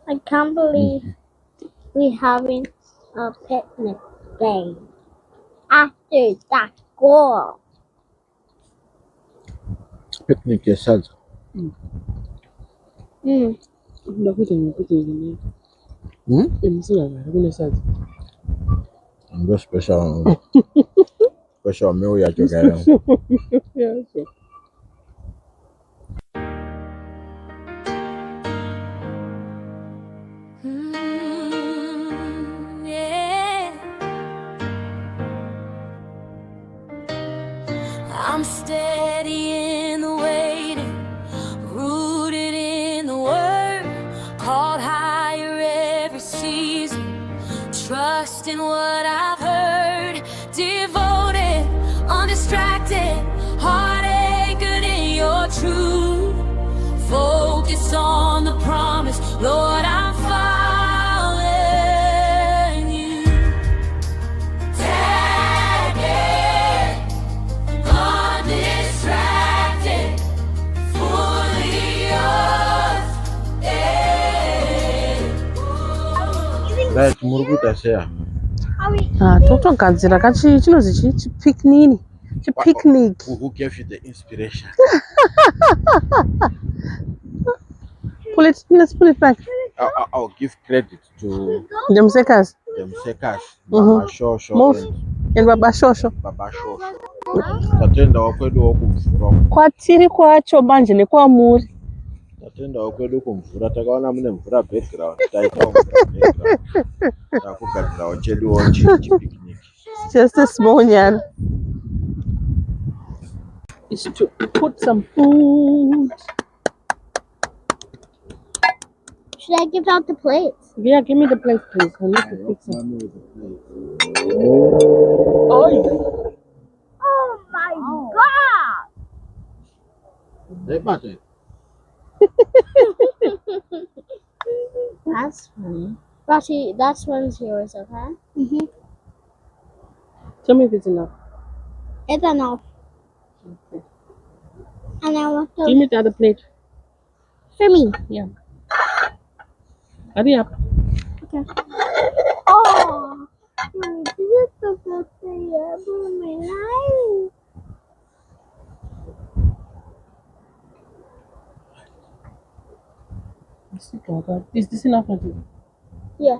I can't believe we're having a picnic day after that goal. Picnic is Sadza. I'm just special meal ya joga. Yeah, sure. Yeah. I'm steady in the waiting, rooted in the word, called higher every season, trusting what I've heard, devoted, undistracted, heart anchored in your truth, focused on the promise, Lord, I'm following you. Tagged, undistracted, fully yours. That muruguta saya. Totogadzira chinonzi chipicnic. Chipicnic. Who gave you the inspiration? Let's pull it back. I'll give credit to Them seekers. VERY And vaShosho. Tatenda wakwedu wokumvura. Kwatiri kwacho manje nekwamuri. Tatenda wakwedu kumvura takaona mune mvura background. Taita mvura background. Takugadzira chedu chipicnic. Just a small yarn. It's to put some food. Should I give out the plates? Yeah, give me the plate, please. I need to fix it. Oh my God! That's funny. Rashi, that one's yours, okay? Tell me if it's enough. It's enough. Okay. And I want Give me the other plate. for me. Yeah. Hurry up. Okay. Oh, this is the best day ever in my life. Is this enough for you? Yeah.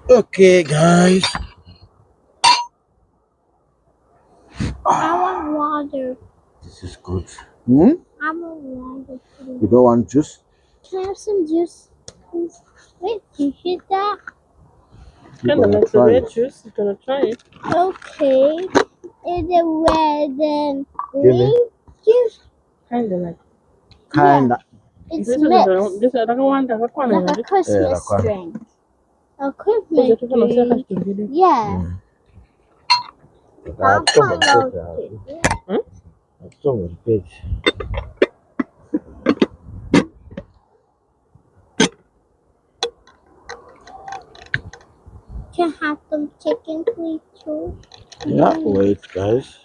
Okay, guys. I want water. This is good. I want water. You don't want juice? Can I have some juice, please? Wait, you hear that? Kind of like the red juice. You're gonna try it. Okay. Is it red and green juice? Kind of like. Kinda. It's This mixed. is a like Like a Christmas Yeah, drink. A Christmas drink. Yeah. That's so much better. That's so much better. Can I have some chicken, please, too? Yeah, wait, guys.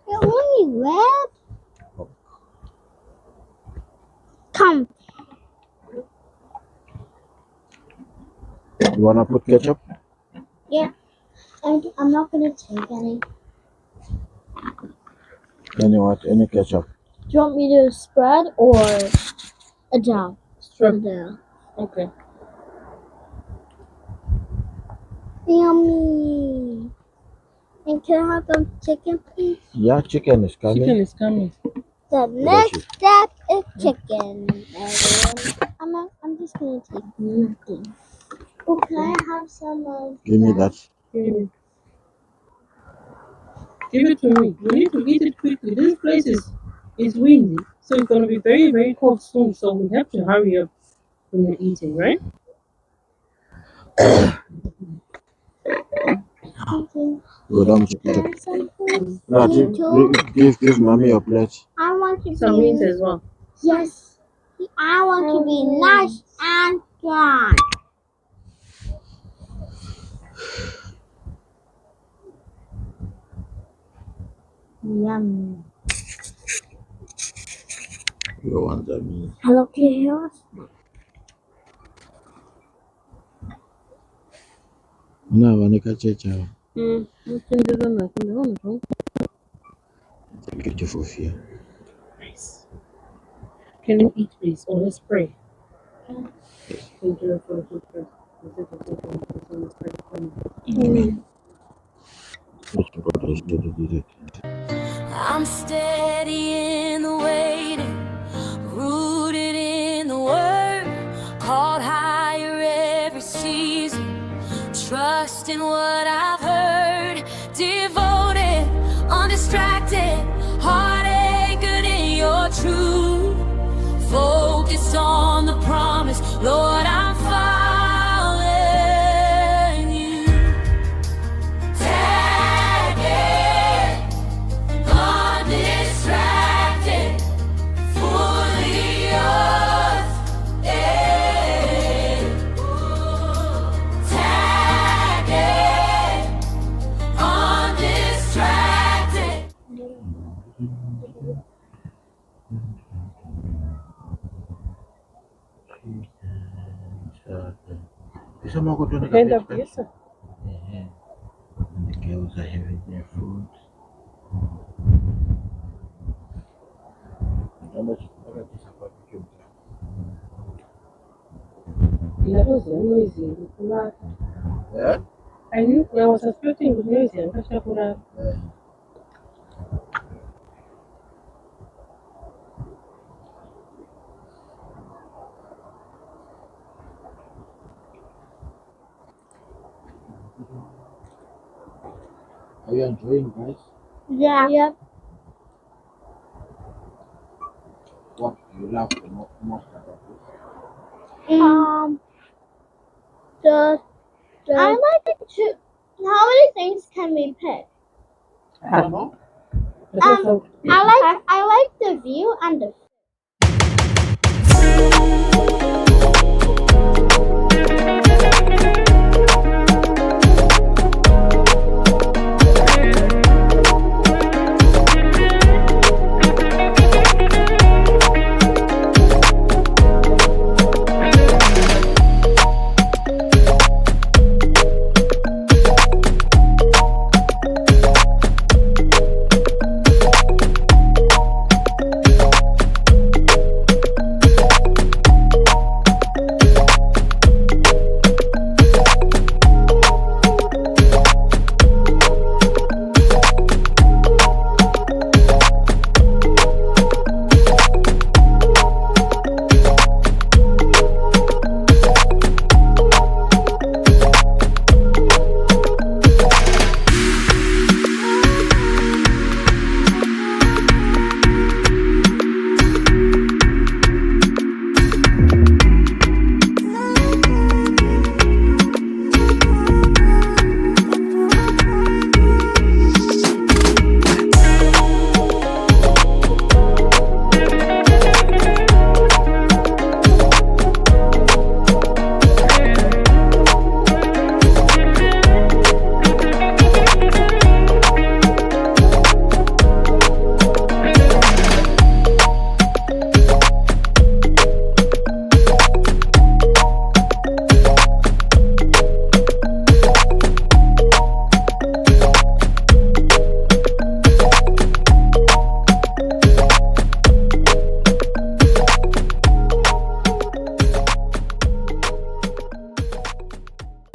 They're only red. Come. You wanna put ketchup? Yeah. And I'm not gonna take any. Any ketchup? Do you want me to spread or a dab? Spread. A dab. Okay. Yummy. And can I have some chicken, please? Yeah, chicken is coming. Chicken is coming. The next step is chicken. Everyone. I'm just gonna take nothing. Oh, can I have some of Give me that. Give it to me. We need to eat it quickly. This place is windy, so it's gonna be very, very cold soon. So we have to hurry up when we're eating, right? something? Go down to Can I ketchup. have something? No, Me too. give mommy your plate. I want to Some be meat as well. yes. I want to be nice and dry. Yum. yowanza mina Hello Chaos. unava nekachecha Uchenjeza na kuna ona tu. beautiful fear. Nice. Can you eat please or let's pray? Thank you for the food first. Amen. I'm steady in the waiting, rooted in the word, called higher every season, trust in what I've heard, devoted, undistracted, heart anchored in your truth, focused on the promise, Lord, I'm following you. Tagged, undistracted, fully yours. Tagged, undistracted. Hand up yourself. And the girls are having their food. That was noisy. Yeah? I knew I was suspecting it was noisy. I'm catching up with that. Are you enjoying, guys? Yeah. Yep. What do you love the most about this? I like it too. How many things can we pick? I don't know. I like the view and the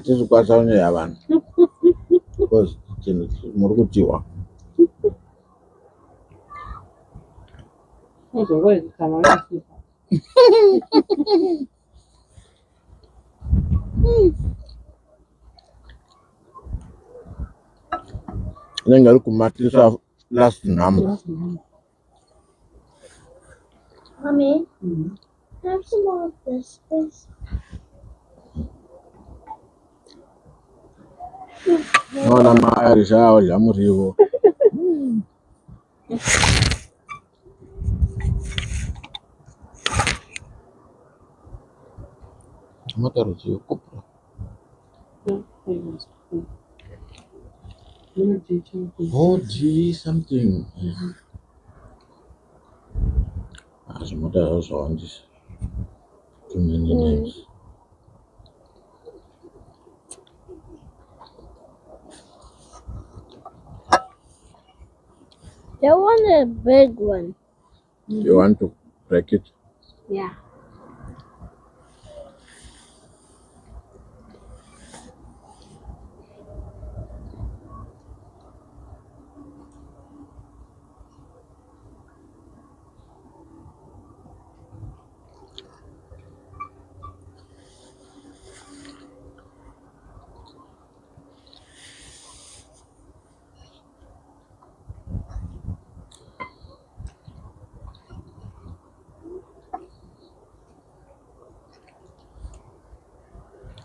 Tizikwasaune yavanhu because chinhu muri kutiwa unenge ari kumatisa last nhamo. Mommy, have some more of this, please. Naona mairish aodya murivo. Matarudziyo kupra. Oh, gee, something. What else on this? Too many names. They want a big one. You want to break it? Yeah.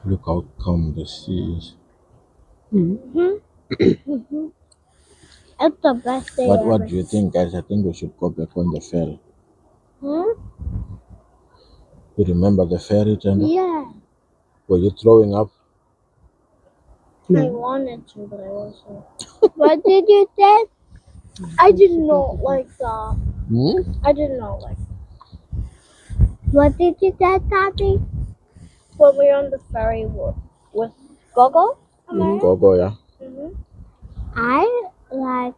Look how calm the sea is. It's the best day What ever. do you think, guys? I think we should go back on the ferry. Hmm? You remember the ferry, Tendo? Yeah. Were you throwing up? I wanted to, but I wasn't. What did you say? I did not like that. I did not like. What did you say, Daddy? When we were on the ferry with Gogo? Go, yeah. I wanted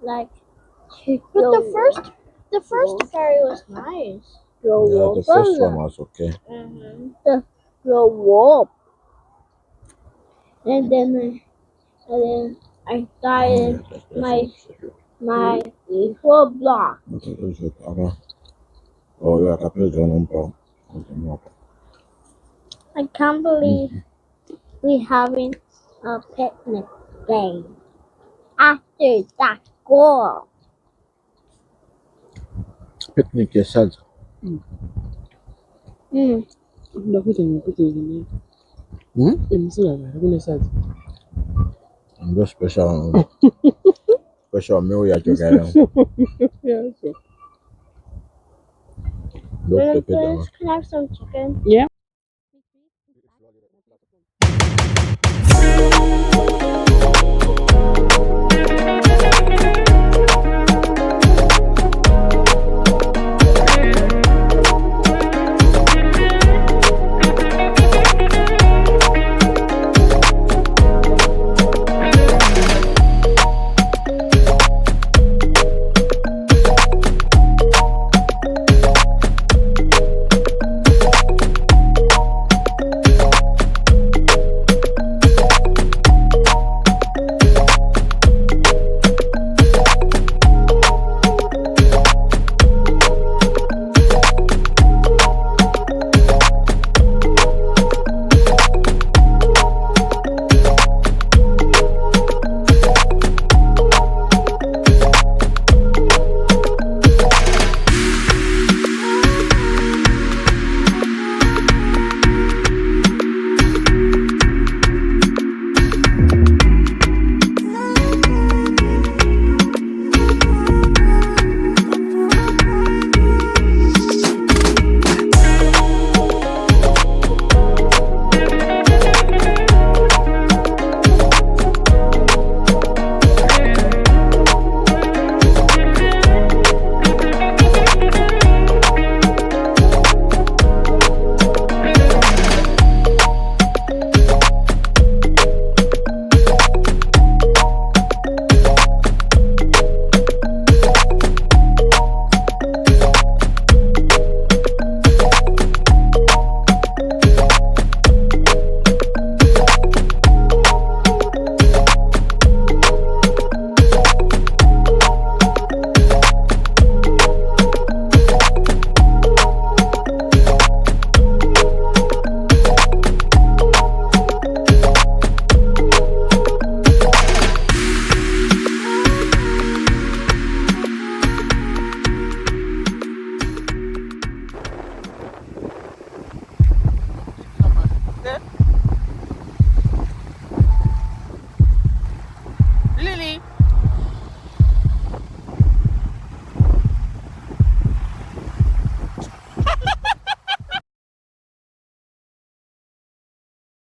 like to go. But the first ferry was nice. Yeah, the first one was okay. The wolf. And then I started my equal block. Oh, yeah, I played on. I can't believe we having a picnic game after that goal. Picnic, yes, Sadza. I'm just special meal, yeah, Yeah, sure. Look, Can I have some chicken? Yeah.